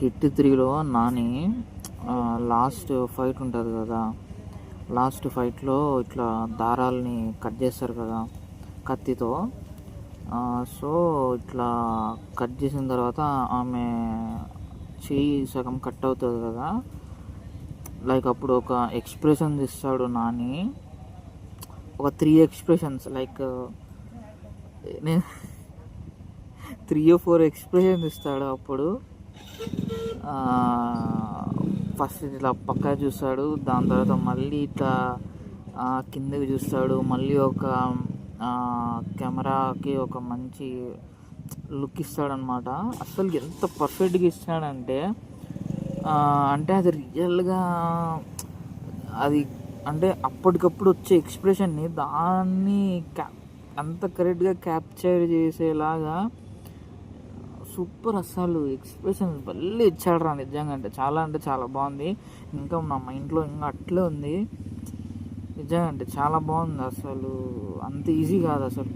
Hit 3లో Nani last fight ఉంటుంది కదా, last ఫైట్లో ఇట్లా దారాలని కట్ చేస్తారు కదా కత్తితో. సో ఇట్లా కట్ చేసిన తర్వాత ఆమె చెయ్యి సగం కట్ అవుతుంది కదా, లైక్ అప్పుడు ఒక ఎక్స్ప్రెషన్స్ ఇస్తాడు నాని, ఒక 3 ఎక్స్ప్రెషన్స్, లైక్ నేను 3 or 4 ఎక్స్ప్రెషన్స్ ఇస్తాడు. అప్పుడు ఫస్ట్ ఇట్లా పక్కా చూస్తాడు, దాని తర్వాత మళ్ళీ ఇట్లా కిందకి చూస్తాడు, మళ్ళీ ఒక కెమెరాకి ఒక మంచి లుక్ ఇస్తాడనమాట. అసలు ఎంత పర్ఫెక్ట్గా ఇస్తాడంటే అంటే అది రియల్గా అది అంటే అప్పటికప్పుడు వచ్చే ఎక్స్ప్రెషన్ని దాన్ని అంత కరెక్ట్గా క్యాప్చర్ చేసేలాగా సూపర్. అసలు ఎక్స్ప్రెషన్ భలే ఇచ్చాడు రా నిజంగా, అంటే చాలా బాగుంది. ఇంకా నా మైండ్లో ఇంకా అట్లే ఉంది నిజంగా, అంటే చాలా బాగుంది. అసలు అంత ఈజీ కాదు అసలు.